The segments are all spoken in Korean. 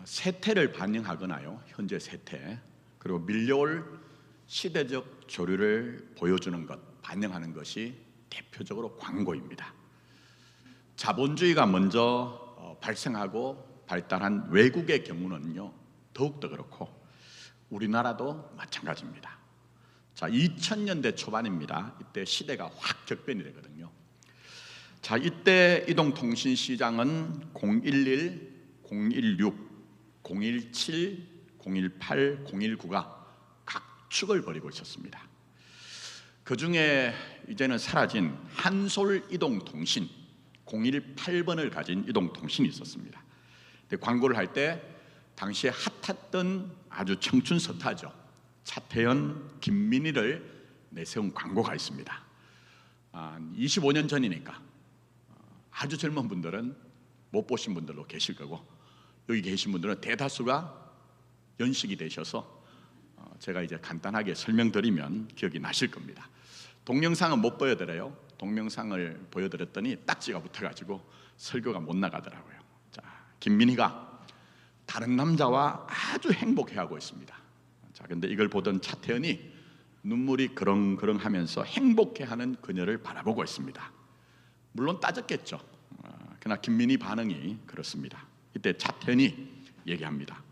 세태를 반영하거나요, 현재 세태, 그리고 밀려올 시대적 조류를 보여주는 것, 반영하는 것이 대표적으로 광고입니다. 자본주의가 먼저 발생하고 발달한 외국의 경우는요 더욱더 그렇고 우리나라도 마찬가지입니다. 자, 2000년대 초반입니다. 이때 시대가 확 격변이 되거든요. 자, 이때 이동통신시장은 011, 016, 017, 018, 019가 각축을 벌이고 있었습니다. 그 중에 이제는 사라진 한솔 이동통신 018번을 가진 이동통신이 있었습니다. 근데 광고를 할 때 당시에 핫했던 아주 청춘 스타죠, 차태현, 김민희를 내세운 광고가 있습니다. 25년 전이니까 아주 젊은 분들은 못 보신 분들도 계실 거고, 여기 계신 분들은 대다수가 연식이 되셔서 제가 이제 간단하게 설명드리면 기억이 나실 겁니다. 동영상은 못 보여드려요. 동영상을 보여드렸더니 딱지가 붙어가지고 설교가 못 나가더라고요. 자, 김민희가 다른 남자와 아주 행복해하고 있습니다. 자, 근데 이걸 보던 차태현이 눈물이 그렁그렁하면서 행복해하는 그녀를 바라보고 있습니다. 물론 따졌겠죠. 그러나 김민희 반응이 그렇습니다. 이때 차태현이 얘기합니다.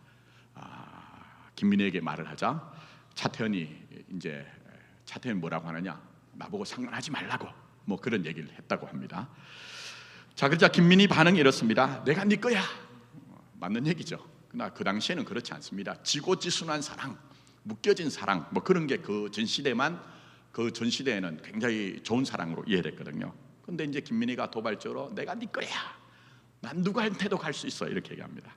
김민희에게 말을 하자 차태현이 뭐라고 하느냐, 나보고 상관하지 말라고 뭐 그런 얘기를 했다고 합니다. 자, 그러자 김민희 반응이 이렇습니다. 내가 네 거야. 맞는 얘기죠. 그러나 그 당시에는 그렇지 않습니다. 지고지순한 사랑, 묶여진 사랑, 뭐 그런 게 그 전시대에는 굉장히 좋은 사랑으로 이해됐거든요. 근데 이제 김민희가 도발적으로 내가 네 거야, 난 누구한테도 갈 수 있어, 이렇게 얘기합니다.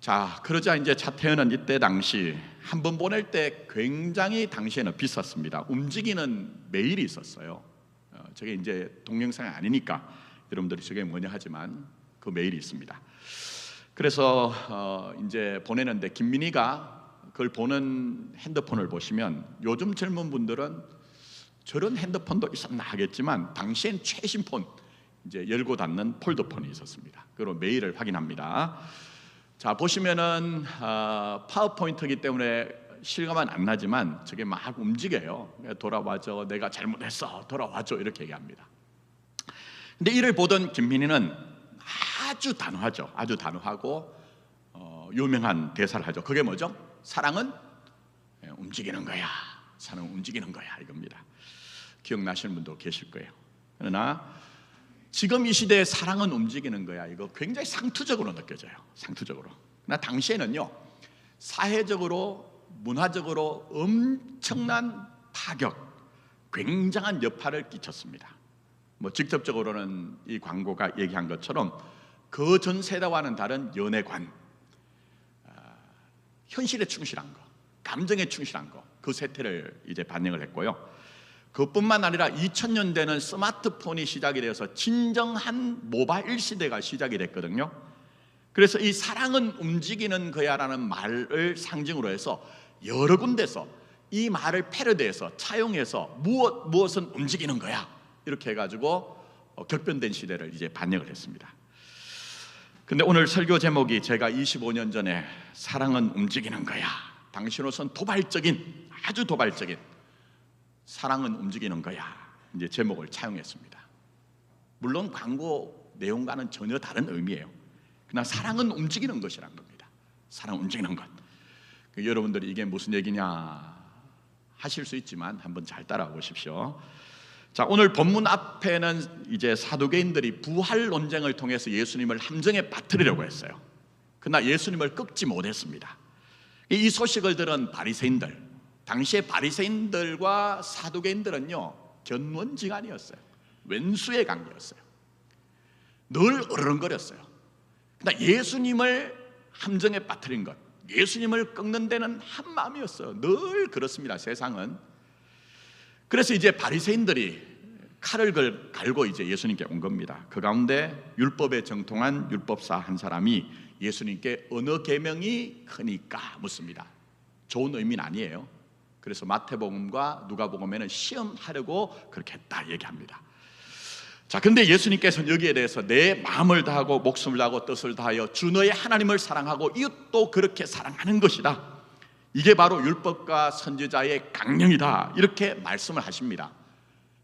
자, 그러자 이제 차태현은 이때 당시 한 번 보낼 때 굉장히 당시에는 비쌌습니다. 움직이는 메일이 있었어요. 저게 이제 동영상이 아니니까 여러분들이 저게 뭐냐 하지만 그 메일이 있습니다. 그래서 이제 보내는데 김민희가 그걸 보는 핸드폰을 보시면 요즘 젊은 분들은 저런 핸드폰도 있었나 하겠지만 당시엔 최신 폰, 이제 열고 닫는 폴더폰이 있었습니다. 그리고 메일을 확인합니다. 자, 보시면은 파워포인트이기 때문에 실감은 안 나지만 저게 막 움직여요. 돌아와줘, 내가 잘못했어, 돌아와줘, 이렇게 얘기합니다. 근데 이를 보던 김민희는 아주 단호하죠. 아주 단호하고 유명한 대사를 하죠. 그게 뭐죠? 사랑은 움직이는 거야. 사랑은 움직이는 거야, 이겁니다. 기억나시는 분도 계실 거예요. 그러나 지금 이 시대에 사랑은 움직이는 거야, 이거 굉장히 상투적으로 느껴져요. 상투적으로. 그러나 당시에는요, 사회적으로 문화적으로 엄청난 파격, 굉장한 여파를 끼쳤습니다. 뭐 직접적으로는 이 광고가 얘기한 것처럼 그 전 세대와는 다른 연애관, 현실에 충실한 거, 감정에 충실한 거, 그 세태를 이제 반영을 했고요. 그뿐만 아니라 2000년대는 스마트폰이 시작이 되어서 진정한 모바일 시대가 시작이 됐거든요. 그래서 이 사랑은 움직이는 거야라는 말을 상징으로 해서 여러 군데서 이 말을 패러디해서 차용해서 무엇은 움직이는 거야, 이렇게 해가지고 격변된 시대를 이제 반영을 했습니다. 근데 오늘 설교 제목이 제가 25년 전에 사랑은 움직이는 거야, 당신으로선 도발적인, 아주 도발적인 사랑은 움직이는 거야, 이제 제목을 차용했습니다. 물론 광고 내용과는 전혀 다른 의미예요. 그러나 사랑은 움직이는 것이란 겁니다. 사랑 움직이는 것. 여러분들이 이게 무슨 얘기냐 하실 수 있지만 한번 잘 따라와 보십시오. 자, 오늘 본문 앞에는 이제 사두개인들이 부활 논쟁을 통해서 예수님을 함정에 빠뜨리려고 했어요. 그러나 예수님을 꺾지 못했습니다. 이 소식을 들은 바리새인들, 당시에 바리새인들과 사두개인들은요 견원지간이었어요. 왼수의 관계였어요. 늘 으르렁거렸어요. 그러나 예수님을 함정에 빠뜨린 것, 예수님을 꺾는 데는 한 마음이었어요. 늘 그렇습니다, 세상은. 그래서 이제 바리새인들이 칼을 갈고 이제 예수님께 온 겁니다. 그 가운데 율법에 정통한 율법사 한 사람이 예수님께 어느 계명이 크니까 묻습니다. 좋은 의미는 아니에요. 그래서 마태복음과 누가복음에는 시험하려고 그렇게 했다 얘기합니다. 자, 근데 예수님께서는 여기에 대해서 내 마음을 다하고 목숨을 다하고 뜻을 다하여 주 너의 하나님을 사랑하고 이웃도 그렇게 사랑하는 것이다, 이게 바로 율법과 선지자의 강령이다, 이렇게 말씀을 하십니다.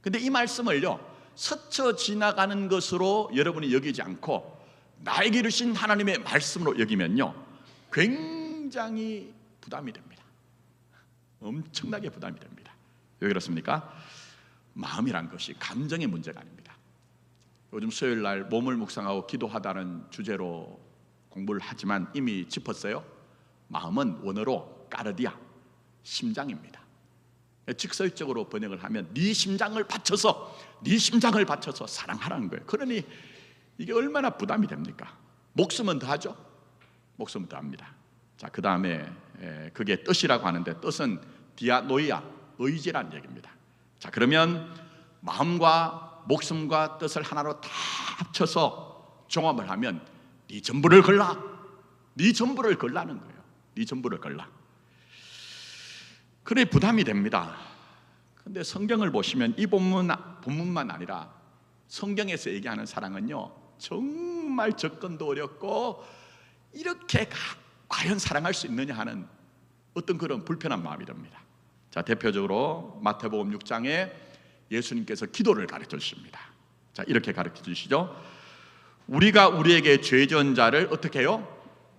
근데 이 말씀을요, 스쳐 지나가는 것으로 여러분이 여기지 않고 나에게 주신 하나님의 말씀으로 여기면요, 굉장히 부담이 됩니다. 엄청나게 부담이 됩니다. 왜 그렇습니까? 마음이란 것이 감정의 문제가 아닙니다. 요즘 수요일 날 몸을 묵상하고 기도하다는 주제로 공부를 하지만 이미 짚었어요. 마음은 원어로 까르디아, 심장입니다. 직설적으로 번역을 하면 네 심장을 바쳐서 사랑하라는 거예요. 그러니 이게 얼마나 부담이 됩니까? 목숨은 더하죠. 목숨은 더합니다. 자, 그 다음에 그게 뜻이라고 하는데, 뜻은 디아노이아, 의지란 얘기입니다. 자, 그러면 마음과 목숨과 뜻을 하나로 다 합쳐서 종합을 하면 네 전부를 걸라, 네 전부를 걸라는 거예요. 네 전부를 걸라. 그래 부담이 됩니다. 근데 성경을 보시면 이 본문만 아니라 성경에서 얘기하는 사랑은요, 정말 접근도 어렵고 이렇게 과연 사랑할 수 있느냐 하는 어떤 그런 불편한 마음이 듭니다. 자, 대표적으로 마태복음 6장에 예수님께서 기도를 가르쳐 주십니다. 자, 이렇게 가르쳐 주시죠. 우리가 우리에게 죄 지은 자를 어떻게 해요?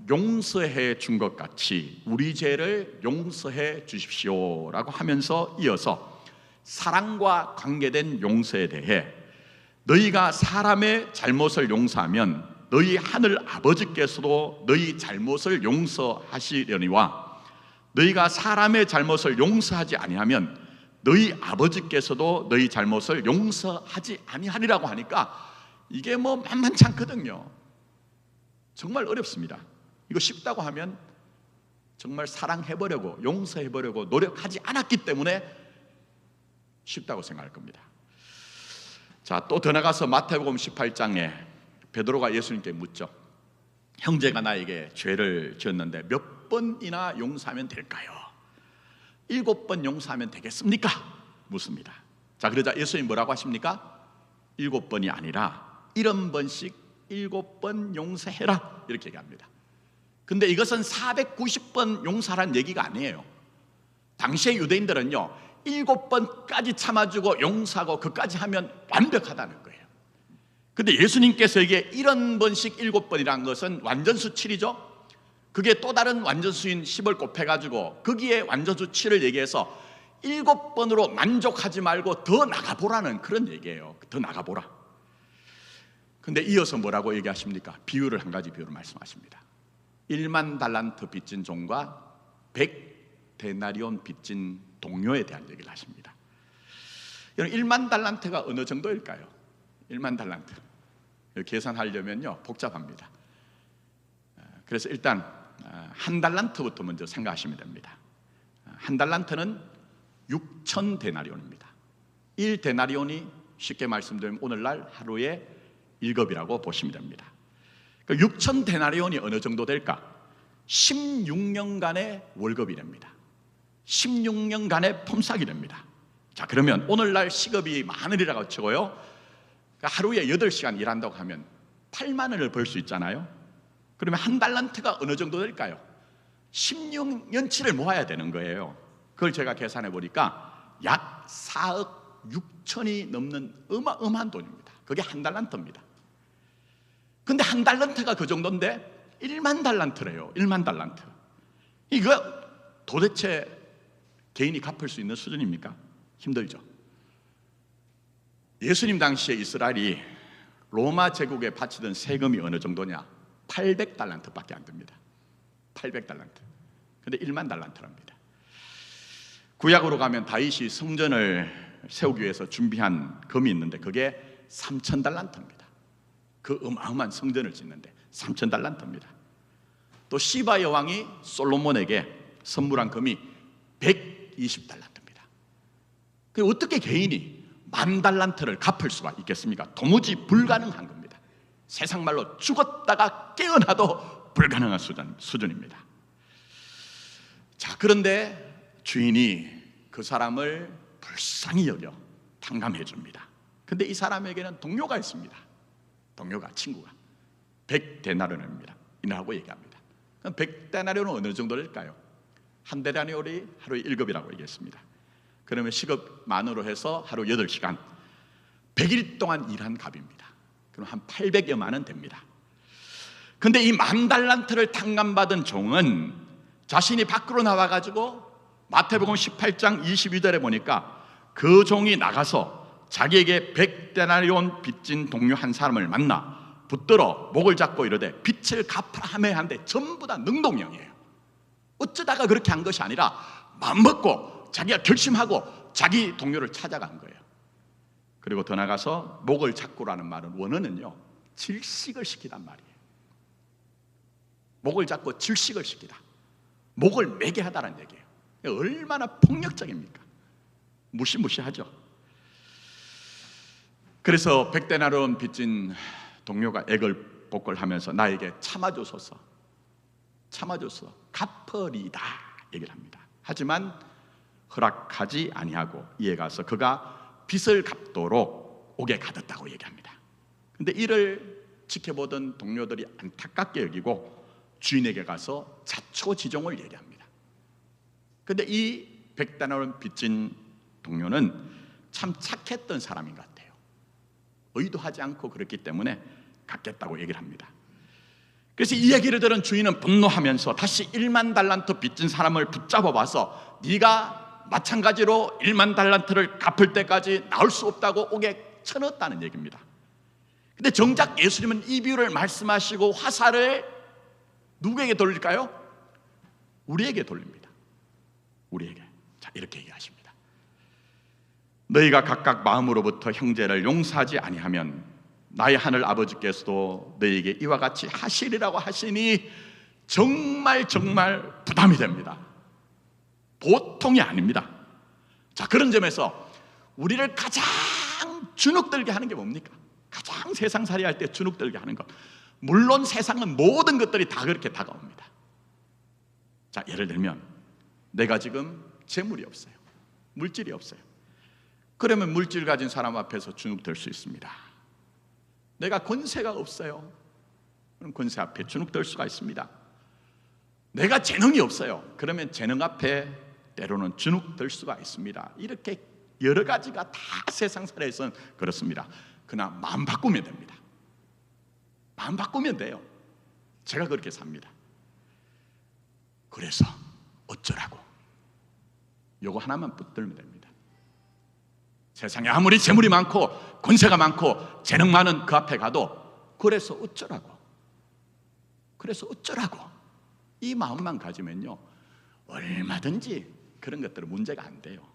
용서해 준 것 같이 우리 죄를 용서해 주십시오 라고 하면서 이어서 사랑과 관계된 용서에 대해 너희가 사람의 잘못을 용서하면 너희 하늘 아버지께서도 너희 잘못을 용서하시려니와 너희가 사람의 잘못을 용서하지 아니하면 너희 아버지께서도 너희 잘못을 용서하지 아니하리라고 하니까 이게 뭐 만만치 않거든요. 정말 어렵습니다. 이거 쉽다고 하면 정말 사랑해보려고 용서해보려고 노력하지 않았기 때문에 쉽다고 생각할 겁니다. 자, 또 더 나가서 마태복음 18장에 베드로가 예수님께 묻죠. 형제가 나에게 죄를 지었는데 몇 번이나 용서하면 될까요? 7번 용서하면 되겠습니까? 묻습니다. 자, 그러자 예수님 뭐라고 하십니까? 7번이 아니라 70번씩 7번 용서해라, 이렇게 얘기합니다. 근데 이것은 490번 용서하라는 얘기가 아니에요. 당시의 유대인들은요, 7번까지 참아주고 용서하고 그까지 하면 완벽하다는 거예요. 근데 예수님께서 이게 70번씩 7번이라는 것은 완전수 7이죠. 그게 또 다른 완전수인 10을 곱해가지고 거기에 완전수 7을 얘기해서 7번으로 만족하지 말고 더 나가보라는 그런 얘기예요. 더 나가보라. 근데 이어서 뭐라고 얘기하십니까? 비유를, 한 가지 비유를 말씀하십니다. 1만 달란트 빚진 종과 100데나리온 빚진 동료에 대한 얘기를 하십니다. 1만 달란트가 어느 정도일까요? 1만 달란트 계산하려면요 복잡합니다. 그래서 일단 한 달란트부터 먼저 생각하시면 됩니다. 한 달란트는 6,000데나리온입니다. 1데나리온이 쉽게 말씀드리면 오늘날 하루의 1급이라고 보시면 됩니다. 6,000데나리온이 어느 정도 될까? 16년간의 월급이 됩니다. 16년간의 품삯이 됩니다. 자, 그러면 오늘날 시급이 만원이라고 치고요, 하루에 8시간 일한다고 하면 8만 원을 벌 수 있잖아요. 그러면 한 달란트가 어느 정도 될까요? 16년치를 모아야 되는 거예요. 그걸 제가 계산해 보니까 약 4억 6천이 넘는 어마어마한 돈입니다. 그게 한 달란트입니다. 근데 한 달란트가 그 정도인데 1만 달란트래요. 1만 달란트. 이거 도대체 개인이 갚을 수 있는 수준입니까? 힘들죠. 예수님 당시에 이스라엘이 로마 제국에 바치던 세금이 어느 정도냐? 800달란트밖에 안 됩니다. 800달란트. 근데 1만 달란트랍니다. 구약으로 가면 다윗이 성전을 세우기 위해서 준비한 금이 있는데 그게 3,000달란트입니다. 그 어마어마한 성전을 짓는데 3,000달란트입니다. 또 시바 여왕이 솔로몬에게 선물한 금이 120달란트입니다. 그리고 어떻게 개인이 10,000달란트를 갚을 수가 있겠습니까? 도무지 불가능한 겁니다. 세상 말로 죽었다가 깨어나도 불가능한 수준입니다. 자, 그런데 주인이 그 사람을 불쌍히 여겨 탕감해 줍니다. 근데 이 사람에게는 동료가 있습니다. 동료가, 친구가 100데나리온입니다 이라고 얘기합니다. 그럼 100데나리온은 어느 정도 될까요? 한 데나리온이 하루에 1급이라고 얘기했습니다. 그러면 시급만으로 해서 하루 8시간 100일 동안 일한 값입니다. 그럼 한 800여만 원 됩니다. 근데 이 10,000달란트를 탕감받은 종은 자신이 밖으로 나와가지고 마태복음 18장 22절에 보니까 그 종이 나가서 자기에게 100데나리온 빚진 동료 한 사람을 만나 붙들어 목을 잡고 이르되 빚을 갚으라 하며 한데 전부 다 능동형이에요. 어쩌다가 그렇게 한 것이 아니라 마음먹고 자기가 결심하고 자기 동료를 찾아간 거예요. 그리고 더 나가서 목을 잡고라는 말은 원어는요 질식을 시키단 말이에요. 목을 잡고 질식을 시키다, 목을 매게 하다는 얘기예요. 얼마나 폭력적입니까? 무시무시하죠. 그래서 100데나리온 빚진 동료가 애걸복걸하면서 나에게 참아줘서 갚으리다 얘기를 합니다. 하지만 허락하지 아니하고 이에 가서 그가 빚을 갚도록 옥에 가뒀다고 얘기합니다. 근데 이를 지켜보던 동료들이 안타깝게 여기고 주인에게 가서 자초지종을 얘기합니다. 근데 이 100데나리온 빚진 동료는 참 착했던 사람인 것 같아요. 의도하지 않고 그렇기 때문에 갚겠다고 얘기를 합니다. 그래서 이 얘기를 들은 주인은 분노하면서 다시 10,000달란트 빚진 사람을 붙잡아 봐서 네가 마찬가지로 10,000달란트를 갚을 때까지 나올 수 없다고 옥에 쳐넣었다는 얘기입니다. 근데 정작 예수님은 이 비유를 말씀하시고 화살을 누구에게 돌릴까요? 우리에게 돌립니다. 우리에게. 자, 이렇게 얘기하십니다. 너희가 각각 마음으로부터 형제를 용서하지 아니하면 나의 하늘 아버지께서도 너희에게 이와 같이 하시리라고 하시니 정말 부담이 됩니다. 보통이 아닙니다. 자, 그런 점에서 우리를 가장 주눅들게 하는 게 뭡니까? 가장 세상살이 할 때 주눅들게 하는 것, 물론 세상은 모든 것들이 다 그렇게 다가옵니다. 자, 예를 들면 내가 지금 재물이 없어요. 물질이 없어요. 그러면 물질 가진 사람 앞에서 주눅들 수 있습니다. 내가 권세가 없어요. 그럼 권세 앞에 주눅들 수가 있습니다. 내가 재능이 없어요. 그러면 재능 앞에 때로는 주눅들 수가 있습니다. 이렇게 여러 가지가 다 세상살이에서는 그렇습니다. 그러나 마음 바꾸면 됩니다. 마음 바꾸면 돼요. 제가 그렇게 삽니다. 그래서 어쩌라고? 요거 하나만 붙들면 됩니다. 세상에 아무리 재물이 많고 권세가 많고 재능 많은 그 앞에 가도 그래서 어쩌라고? 이 마음만 가지면요 얼마든지 그런 것들은 문제가 안 돼요.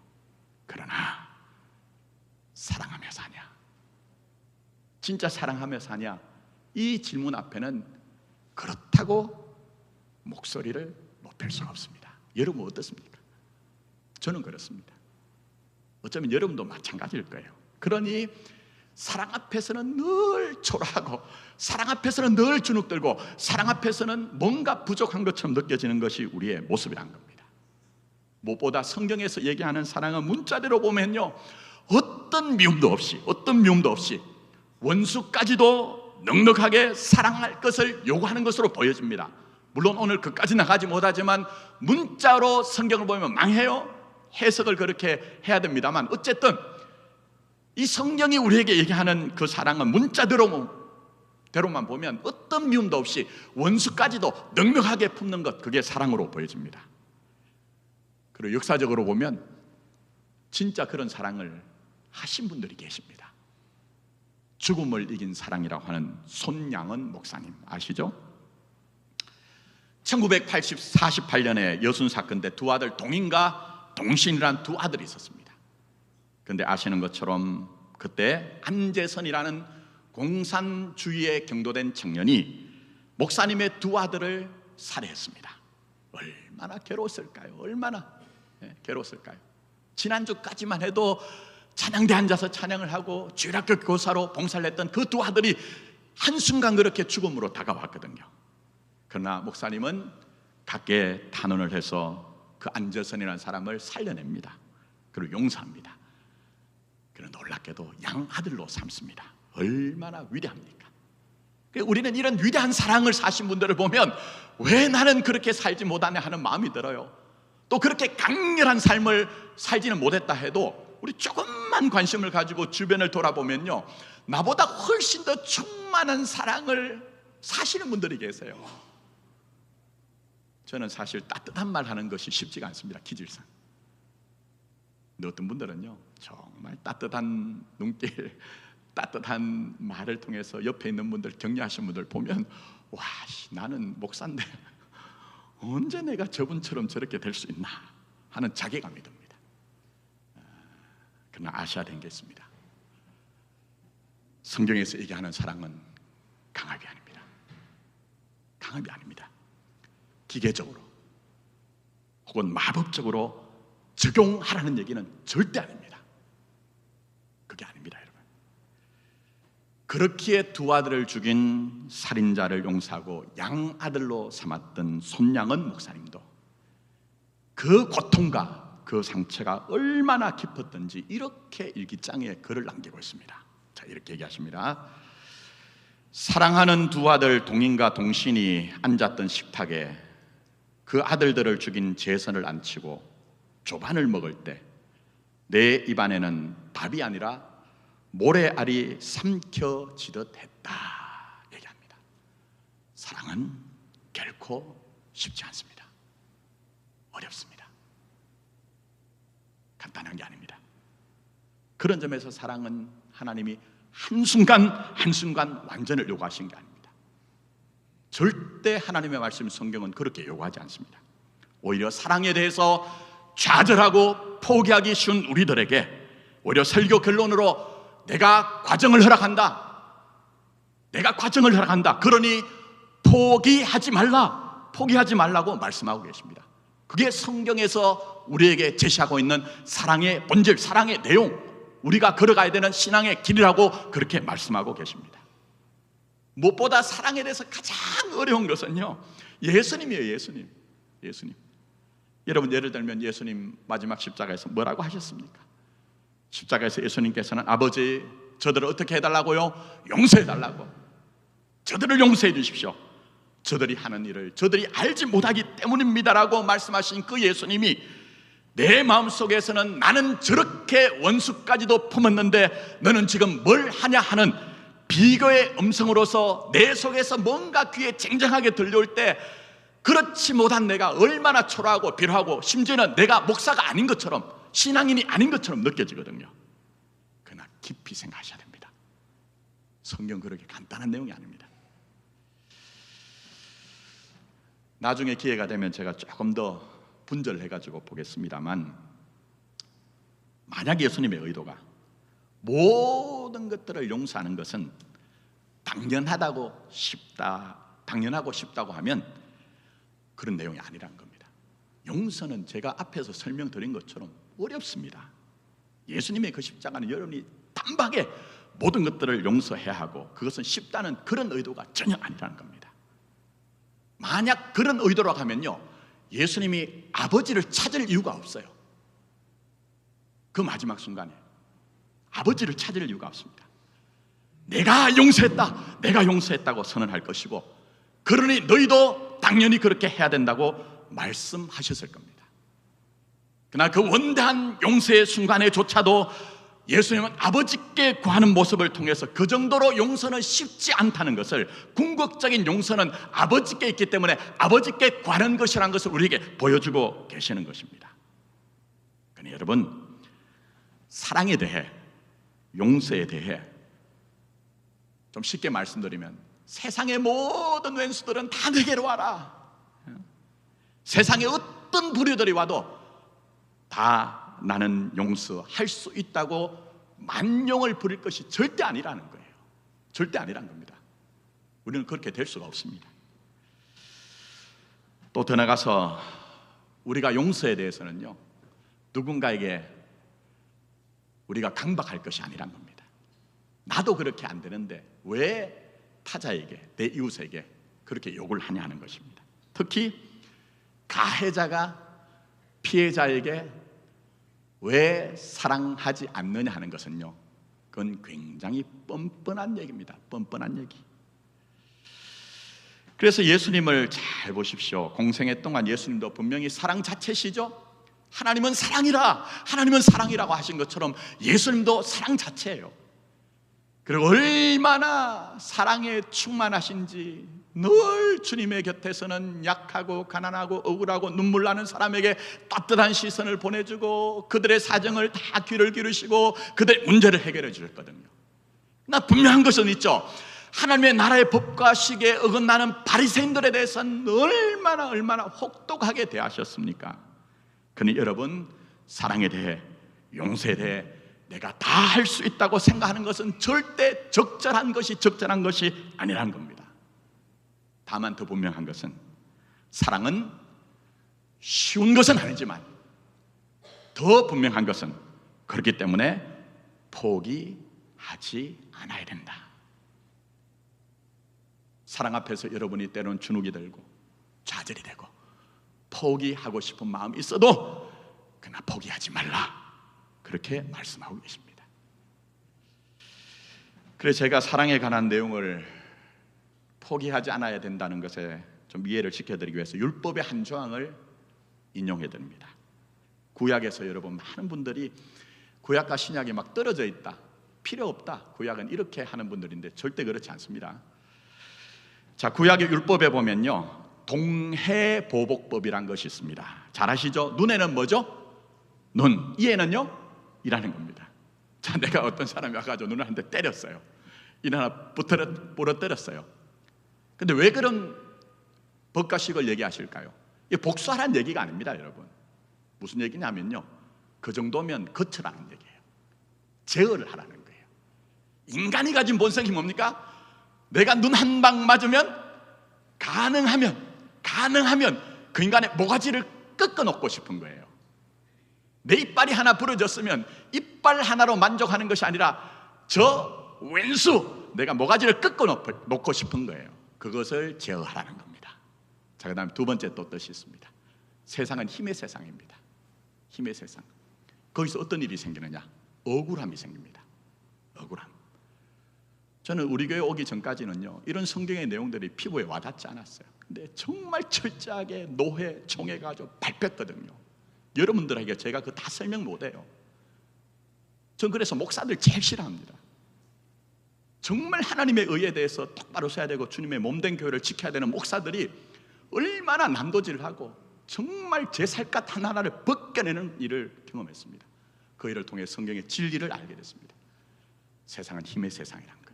그러나 사랑하며 사냐? 진짜 사랑하며 사냐? 이 질문 앞에는 그렇다고 목소리를 높일 수가 없습니다. 여러분 어떻습니까? 저는 그렇습니다. 어쩌면 여러분도 마찬가지일 거예요. 그러니 사랑 앞에서는 늘 초라하고 사랑 앞에서는 늘 주눅들고 사랑 앞에서는 뭔가 부족한 것처럼 느껴지는 것이 우리의 모습이란 겁니다. 무엇보다 성경에서 얘기하는 사랑은 문자대로 보면요 어떤 미움도 없이 원수까지도 넉넉하게 사랑할 것을 요구하는 것으로 보여집니다. 물론 오늘 그까지 나가지 못하지만 문자로 성경을 보면 망해요. 해석을 그렇게 해야 됩니다만 어쨌든 이 성경이 우리에게 얘기하는 그 사랑은 문자대로만 보면 어떤 미움도 없이 원수까지도 넉넉하게 품는 것, 그게 사랑으로 보여집니다. 그리고 역사적으로 보면 진짜 그런 사랑을 하신 분들이 계십니다. 죽음을 이긴 사랑이라고 하는 손양은 목사님 아시죠? 1948년에 여순 사건 때 두 아들 동인과 동신이란 두 아들이 있었습니다. 그런데 아시는 것처럼 그때 안재선이라는 공산주의에 경도된 청년이 목사님의 두 아들을 살해했습니다. 얼마나 괴로웠을까요? 괴로웠을까요? 지난주까지만 해도 찬양대 앉아서 찬양을 하고 주일학교 교사로 봉사를 했던 그 두 아들이 한순간 그렇게 죽음으로 다가왔거든요. 그러나 목사님은 각계 탄원을 해서 그 안재선이라는 사람을 살려냅니다. 그리고 용서합니다. 그런 놀랍게도 안타깝게도 양아들로 삼습니다. 얼마나 위대합니까? 우리는 이런 위대한 사랑을 사신 분들을 보면 왜 나는 그렇게 살지 못하냐 하는 마음이 들어요. 또 그렇게 강렬한 삶을 살지는 못했다 해도 우리 조금만 관심을 가지고 주변을 돌아보면요, 나보다 훨씬 더 충만한 사랑을 사시는 분들이 계세요. 저는 사실 따뜻한 말 하는 것이 쉽지가 않습니다, 기질상. 근데 어떤 분들은요, 정말 따뜻한 눈길, 따뜻한 말을 통해서 옆에 있는 분들, 격려하시는 분들 보면 와, 나는 목사인데 언제 내가 저분처럼 저렇게 될 수 있나 하는 자괴감이 듭니다. 그러나 아셔야 되는 게 있습니다. 성경에서 얘기하는 사랑은 강압이 아닙니다. 강압이 아닙니다. 기계적으로 혹은 마법적으로 적용하라는 얘기는 절대 아닙니다. 그게 아닙니다, 여러분. 그렇기에 두 아들을 죽인 살인자를 용서하고 양아들로 삼았던 손양은 목사님도 그 고통과 그 상처가 얼마나 깊었던지 이렇게 일기장에 글을 남기고 있습니다. 자, 이렇게 얘기하십니다. 사랑하는 두 아들 동인과 동신이 앉았던 식탁에 그 아들들을 죽인 제선을 앉히고 조반을 먹을 때 내 입안에는 밥이 아니라 모래알이 삼켜지듯 했다 얘기합니다. 사랑은 결코 쉽지 않습니다. 어렵습니다. 간단한 게 아닙니다. 그런 점에서 사랑은 하나님이 한순간 한순간 완전을 요구하신 게 아닙니다. 절대 하나님의 말씀 성경은 그렇게 요구하지 않습니다. 오히려 사랑에 대해서 좌절하고 포기하기 쉬운 우리들에게 오히려 설교 결론으로 내가 과정을 허락한다. 내가 과정을 허락한다. 그러니 포기하지 말라. 포기하지 말라고 말씀하고 계십니다. 그게 성경에서 우리에게 제시하고 있는 사랑의 본질, 사랑의 내용, 우리가 걸어가야 되는 신앙의 길이라고 그렇게 말씀하고 계십니다. 무엇보다 사랑에 대해서 가장 어려운 것은요, 예수님이에요. 예수님. 여러분, 예를 들면 예수님 마지막 십자가에서 뭐라고 하셨습니까? 십자가에서 예수님께서는 아버지, 저들을 어떻게 해달라고요? 용서해달라고. 저들을 용서해 주십시오. 저들이 하는 일을 저들이 알지 못하기 때문입니다라고 말씀하신 그 예수님이 내 마음속에서는 나는 저렇게 원수까지도 품었는데 너는 지금 뭘 하냐 하는 비교의 음성으로서 내 속에서 뭔가 귀에 쟁쟁하게 들려올 때 그렇지 못한 내가 얼마나 초라하고 비루하고 심지어는 내가 목사가 아닌 것처럼, 신앙인이 아닌 것처럼 느껴지거든요. 그러나 깊이 생각하셔야 됩니다. 성경 그렇게 간단한 내용이 아닙니다. 나중에 기회가 되면 제가 조금 더 분절해가지고 보겠습니다만, 만약 예수님의 의도가 모든 것들을 용서하는 것은 당연하고 쉽다고 하면 그런 내용이 아니라는 겁니다. 용서는 제가 앞에서 설명드린 것처럼 어렵습니다. 예수님의 그 십자가는 여러분이 단박에 모든 것들을 용서해야 하고 그것은 쉽다는 그런 의도가 전혀 아니라는 겁니다. 만약 그런 의도라고 하면요, 예수님이 아버지를 찾을 이유가 없어요. 그 마지막 순간에 아버지를 찾을 이유가 없습니다. 내가 용서했다고 선언할 것이고, 그러니 너희도 당연히 그렇게 해야 된다고 말씀하셨을 겁니다. 그러나 그 원대한 용서의 순간에조차도 예수님은 아버지께 구하는 모습을 통해서 그 정도로 용서는 쉽지 않다는 것을, 궁극적인 용서는 아버지께 있기 때문에 아버지께 구하는 것이라는 것을 우리에게 보여주고 계시는 것입니다. 그러니 여러분, 사랑에 대해, 용서에 대해 좀 쉽게 말씀드리면, 세상의 모든 왼수들은 다 내게로 와라. 세상에 어떤 불의들이 와도 다 나는 용서할 수 있다고 만용을 부릴 것이 절대 아니라는 거예요. 절대 아니라는 겁니다. 우리는 그렇게 될 수가 없습니다. 또 더 나가서 우리가 용서에 대해서는요, 누군가에게 우리가 강박할 것이 아니란 겁니다. 나도 그렇게 안 되는데 왜 타자에게, 내 이웃에게 그렇게 욕을 하냐 하는 것입니다. 특히 가해자가 피해자에게 왜 사랑하지 않느냐 하는 것은요, 그건 굉장히 뻔뻔한 얘기입니다. 뻔뻔한 얘기. 그래서 예수님을 잘 보십시오. 공생애 동안 예수님도 분명히 사랑 자체시죠. 하나님은 사랑이라, 하나님은 사랑이라고 하신 것처럼 예수님도 사랑 자체예요. 그리고 얼마나 사랑에 충만하신지 늘 주님의 곁에서는 약하고 가난하고 억울하고 눈물 나는 사람에게 따뜻한 시선을 보내주고 그들의 사정을 다 귀를 기르시고 그들의 문제를 해결해 주셨거든요. 그러나 분명한 것은 있죠. 하나님의 나라의 법과 식에 어긋나는 바리새인들에 대해서는 얼마나 혹독하게 대하셨습니까? 그러니 여러분, 사랑에 대해, 용서에 대해 내가 다 할 수 있다고 생각하는 것은 절대 적절한 것이 아니라는 겁니다. 다만 더 분명한 것은 사랑은 쉬운 것은 아니지만 더 분명한 것은 그렇기 때문에 포기하지 않아야 된다. 사랑 앞에서 여러분이 때로는 주눅이 들고 좌절이 되고 포기하고 싶은 마음이 있어도 그러나 포기하지 말라, 그렇게 말씀하고 계십니다. 그래서 제가 사랑에 관한 내용을 포기하지 않아야 된다는 것에 좀 이해를 시켜드리기 위해서 율법의 한 조항을 인용해 드립니다. 구약에서 여러분 많은 분들이 구약과 신약이 막 떨어져 있다, 필요 없다, 구약은 이렇게 하는 분들인데 절대 그렇지 않습니다. 자, 구약의 율법에 보면요, 동해보복법이란 것이 있습니다. 잘 아시죠? 눈에는 뭐죠? 눈, 이에는요? 이라는 겁니다. 자, 내가 어떤 사람이 와가지고 눈을 한 대 때렸어요. 이를 하나 부러뜨렸어요. 근데 왜 그런 법과 식을 얘기하실까요? 이게 복수하라는 얘기가 아닙니다, 여러분. 무슨 얘기냐면요, 그 정도면 거쳐라는 얘기예요. 제어를 하라는 거예요. 인간이 가진 본성이 뭡니까? 내가 눈 한 방 맞으면 가능하면 그 인간의 모가지를 꺾어놓고 싶은 거예요. 내 이빨이 하나 부러졌으면 이빨 하나로 만족하는 것이 아니라 저 왼수 내가 모가지를 꺾어놓고 싶은 거예요. 그것을 제어하라는 겁니다. 자, 그 다음에 두 번째 또 뜻이 있습니다. 세상은 힘의 세상입니다. 힘의 세상. 거기서 어떤 일이 생기느냐? 억울함이 생깁니다. 억울함. 저는 우리 교회 오기 전까지는요, 이런 성경의 내용들이 피부에 와닿지 않았어요. 근데 정말 철저하게 노회, 총회가지고 밟혔거든요. 여러분들에게 제가 그거 다 설명 못해요. 전 그래서 목사들 제일 싫어합니다. 정말 하나님의 의에 대해서 똑바로 서야 되고 주님의 몸된 교회를 지켜야 되는 목사들이 얼마나 난도질하고 정말 제 살갗 하나하나를 벗겨내는 일을 경험했습니다. 그 일을 통해 성경의 진리를 알게 됐습니다. 세상은 힘의 세상이란 거.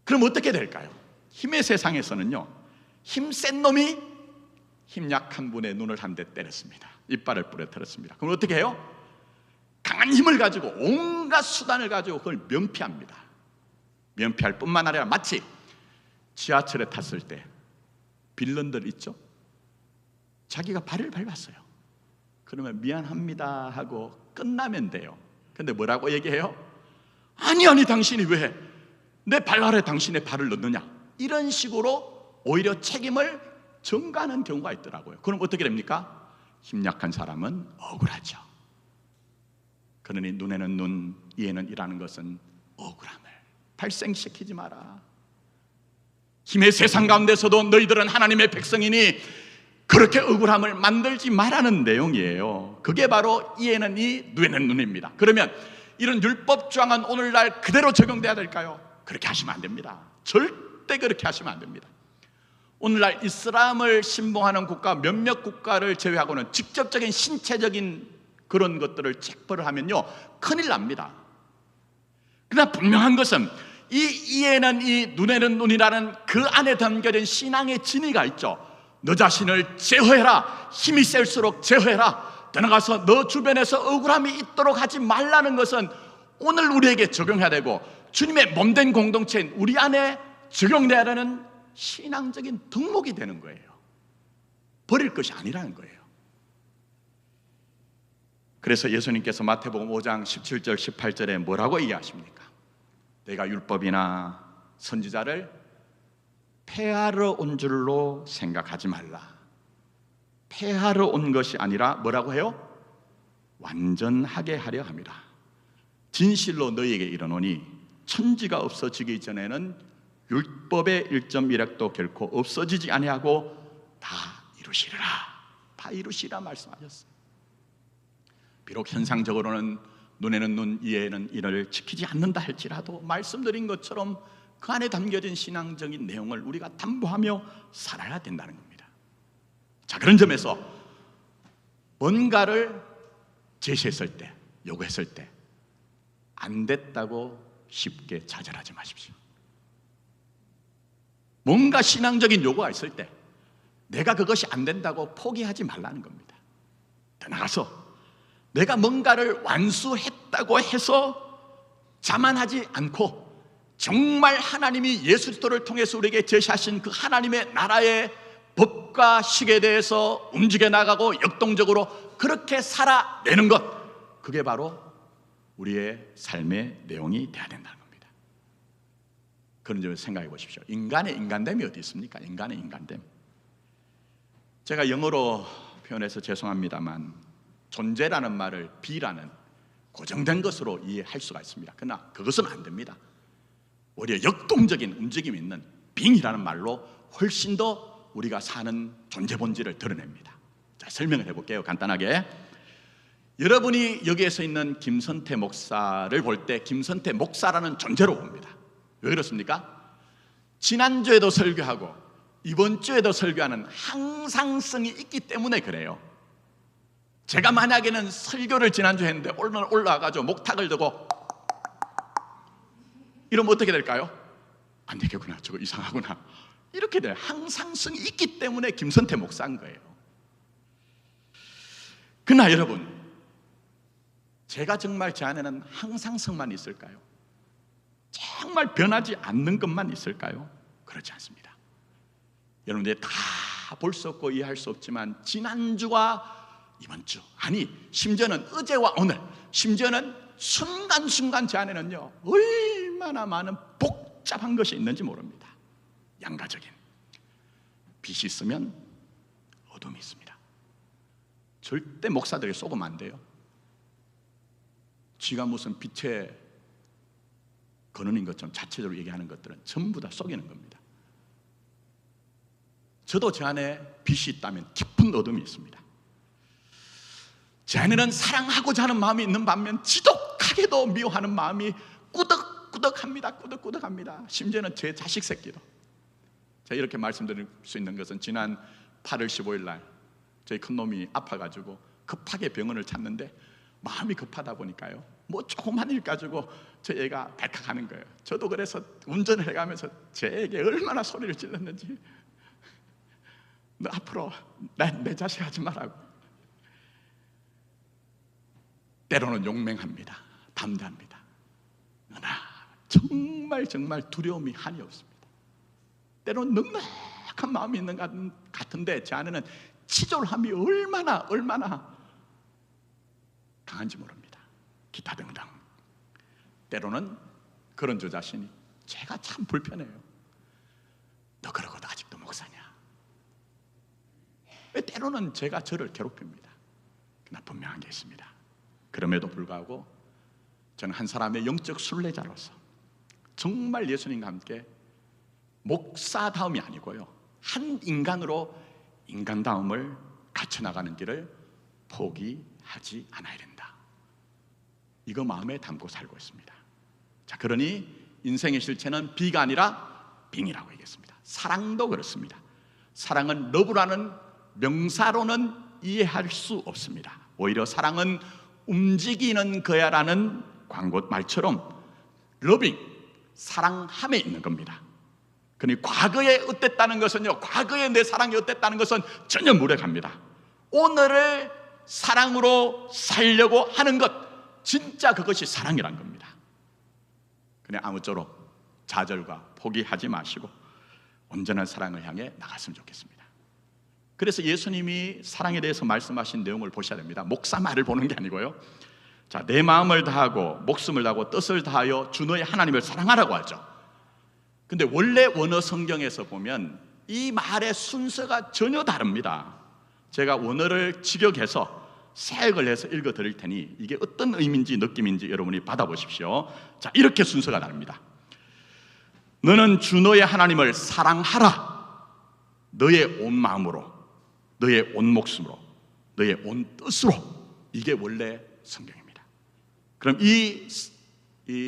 그럼 어떻게 될까요? 힘의 세상에서는요, 힘센 놈이 힘 약한 분의 눈을 한 대 때렸습니다. 이빨을 부러뜨렸습니다. 그럼 어떻게 해요? 강한 힘을 가지고 온갖 수단을 가지고 그걸 면피합니다. 면피할 뿐만 아니라 마치 지하철에 탔을 때 빌런들 있죠? 자기가 발을 밟았어요. 그러면 미안합니다 하고 끝나면 돼요. 근데 뭐라고 얘기해요? 아니 당신이 왜 내 발 아래 당신의 발을 넣느냐, 이런 식으로 오히려 책임을 전가하는 경우가 있더라고요. 그럼 어떻게 됩니까? 힘 약한 사람은 억울하죠. 그러니 눈에는 눈, 이에는 이라는 것은 억울함을 발생시키지 마라. 힘의 세상 가운데서도 너희들은 하나님의 백성이니 그렇게 억울함을 만들지 말라는 내용이에요. 그게 바로 이에는 이, 눈에는 눈입니다. 그러면 이런 율법 조항은 오늘날 그대로 적용돼야 될까요? 그렇게 하시면 안 됩니다. 절대 그렇게 하시면 안 됩니다. 오늘날 이슬람을 신봉하는 국가 몇몇 국가를 제외하고는 직접적인 신체적인 그런 것들을 체벌을 하면요, 큰일 납니다. 그러나 분명한 것은 이에는 이, 눈에는 눈이라는 그 안에 담겨진 신앙의 진리가 있죠. 너 자신을 제어해라. 힘이 셀수록 제어해라. 떠나가서 너 주변에서 억울함이 있도록 하지 말라는 것은 오늘 우리에게 적용해야 되고 주님의 몸된 공동체인 우리 안에 적용돼야 하는 신앙적인 덕목이 되는 거예요. 버릴 것이 아니라는 거예요. 그래서 예수님께서 마태복음 5장 17절 18절에 뭐라고 얘기하십니까? 내가 율법이나 선지자를 폐하러 온 줄로 생각하지 말라. 폐하러 온 것이 아니라 뭐라고 해요? 완전하게 하려 함이라. 진실로 너희에게 이르노니 천지가 없어지기 전에는 율법의 1.1획도 결코 없어지지 아니하고 다 이루시리라. 다 이루시리라 말씀하셨어요. 비록 현상적으로는 눈에는 눈, 이에는 이를 지키지 않는다 할지라도 말씀드린 것처럼 그 안에 담겨진 신앙적인 내용을 우리가 담보하며 살아야 된다는 겁니다. 자, 그런 점에서 뭔가를 제시했을 때, 요구했을 때 안 됐다고 쉽게 좌절하지 마십시오. 뭔가 신앙적인 요구가 있을 때 내가 그것이 안 된다고 포기하지 말라는 겁니다. 더 나아가서 내가 뭔가를 완수했다고 해서 자만하지 않고 정말 하나님이 예수 그리스도를 통해서 우리에게 제시하신 그 하나님의 나라의 법과 식에 대해서 움직여 나가고 역동적으로 그렇게 살아내는 것, 그게 바로 우리의 삶의 내용이 되어야 된다는 겁니다. 그런 점을 생각해 보십시오. 인간의 인간됨이 어디 있습니까? 인간의 인간됨. 제가 영어로 표현해서 죄송합니다만 존재라는 말을 be라는 고정된 것으로 이해할 수가 있습니다. 그러나 그것은 안 됩니다. 오히려 역동적인 움직임이 있는 being이라는 말로 훨씬 더 우리가 사는 존재 본질을 드러냅니다. 자, 설명을 해볼게요. 간단하게. 여러분이 여기에서 있는 김선태 목사를 볼 때 김선태 목사라는 존재로 봅니다. 왜 그렇습니까? 지난주에도 설교하고 이번 주에도 설교하는 항상성이 있기 때문에 그래요. 제가 만약에는 설교를 지난주에 했는데 오늘 올라와가지고 목탁을 두고 이러면 어떻게 될까요? 안 되겠구나, 저거 이상하구나, 이렇게 돼요. 항상성이 있기 때문에 김선태 목사인 거예요. 그러나 여러분, 제가 정말 제 안에는 항상성만 있을까요? 정말 변하지 않는 것만 있을까요? 그렇지 않습니다. 여러분들이 다 볼 수 없고 이해할 수 없지만 지난주와 이번 주, 아니 심지어는 어제와 오늘, 심지어는 순간순간 제 안에는요 얼마나 많은 복잡한 것이 있는지 모릅니다. 양가적인 빛이 있으면 어둠이 있습니다. 절대 목사들에게 속으면 안 돼요. 지가 무슨 빛의 근원인 것처럼 자체적으로 얘기하는 것들은 전부 다 속이는 겁니다. 저도 제 안에 빛이 있다면 깊은 어둠이 있습니다. 제 안에는 사랑하고자 하는 마음이 있는 반면 지독하게도 미워하는 마음이 꾸덕꾸덕합니다. 꾸덕꾸덕합니다. 심지어는 제 자식 새끼도. 제가 이렇게 말씀드릴 수 있는 것은 지난 8월 15일 날 저희 큰놈이 아파가지고 급하게 병원을 찾는데 마음이 급하다 보니까요 뭐 조그만 일 가지고 저 애가 발칵하는 거예요. 저도 그래서 운전을 해가면서 제 애에게 얼마나 소리를 질렀는지, 너 앞으로 내 자식 하지 말라고. 때로는 용맹합니다. 담대합니다. 그러나 정말 두려움이 한이 없습니다. 때로는 넉넉한 마음이 있는 것 같은데 제 안에는 치졸함이 얼마나 강한지 모릅니다. 기타 등등. 때로는 그런 저 자신이 제가 참 불편해요. 너 그러고도 아직도 목사냐? 때로는 제가 저를 괴롭힙니다. 그러나 분명한 게 있습니다. 그럼에도 불구하고 저는 한 사람의 영적 순례자로서 정말 예수님과 함께 목사다움이 아니고요 한 인간으로 인간다움을 갖춰나가는 길을 포기하지 않아야 된다. 이거 마음에 담고 살고 있습니다. 자, 그러니 인생의 실체는 비가 아니라 빙이라고 얘기했습니다. 사랑도 그렇습니다. 사랑은 러브라는 명사로는 이해할 수 없습니다. 오히려 사랑은 움직이는 거야라는 광고 말처럼 러빙, 사랑함에 있는 겁니다. 그러니 과거에 어땠다는 것은요, 과거에 내 사랑이 어땠다는 것은 전혀 무력합니다. 오늘을 사랑으로 살려고 하는 것, 진짜 그것이 사랑이란 겁니다. 그냥 아무쪼록 좌절과 포기하지 마시고 온전한 사랑을 향해 나갔으면 좋겠습니다. 그래서 예수님이 사랑에 대해서 말씀하신 내용을 보셔야 됩니다. 목사 말을 보는 게 아니고요. 자, 내 마음을 다하고 목숨을 다하고 뜻을 다하여 주 너의 하나님을 사랑하라고 하죠. 근데 원래 원어 성경에서 보면 이 말의 순서가 전혀 다릅니다. 제가 원어를 직역해서 새역을 해서 읽어 드릴 테니 이게 어떤 의미인지 느낌인지 여러분이 받아보십시오. 자, 이렇게 순서가 다릅니다. 너는 주 너의 하나님을 사랑하라. 너의 온 마음으로, 너의 온 목숨으로, 너의 온 뜻으로. 이게 원래 성경입니다. 그럼 이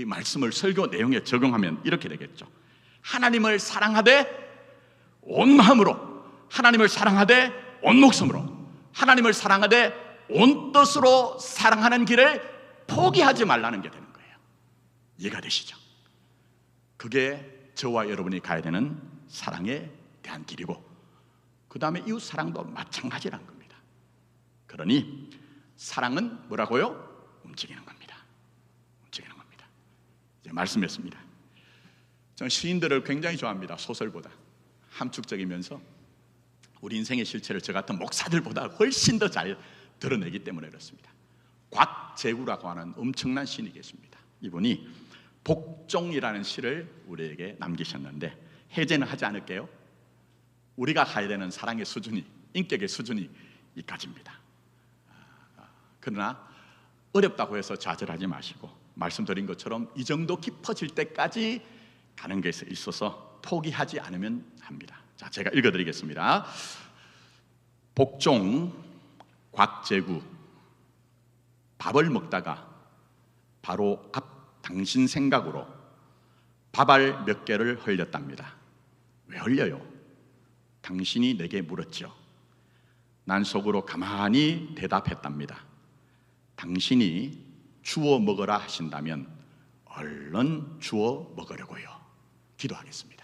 말씀을 설교 내용에 적용하면 이렇게 되겠죠. 하나님을 사랑하되 온 마음으로, 하나님을 사랑하되 온 목숨으로, 하나님을 사랑하되 온 뜻으로 사랑하는 길을 포기하지 말라는 게 되는 거예요. 이해가 되시죠? 그게 저와 여러분이 가야 되는 사랑에 대한 길이고, 그 다음에 이웃 사랑도 마찬가지라는 겁니다. 그러니 사랑은 뭐라고요? 움직이는 겁니다. 움직이는 겁니다. 이제 말씀했습니다. 저는 시인들을 굉장히 좋아합니다. 소설보다 함축적이면서 우리 인생의 실체를 저 같은 목사들보다 훨씬 더 잘 드러내기 때문에 그렇습니다. 곽재구라고 하는 엄청난 시인이 계십니다. 이분이 복종이라는 시를 우리에게 남기셨는데, 해제는 하지 않을게요. 우리가 가야 되는 사랑의 수준이, 인격의 수준이 이까지입니다. 그러나 어렵다고 해서 좌절하지 마시고, 말씀드린 것처럼 이 정도 깊어질 때까지 가는 것에 있어서 포기하지 않으면 합니다. 자, 제가 읽어드리겠습니다. 복종 곽재구. 밥을 먹다가 바로 앞 당신 생각으로 밥알 몇 개를 흘렸답니다. 왜 흘려요? 당신이 내게 물었죠. 난 속으로 가만히 대답했답니다. 당신이 주워 먹으라 하신다면 얼른 주워 먹으려고요. 기도하겠습니다.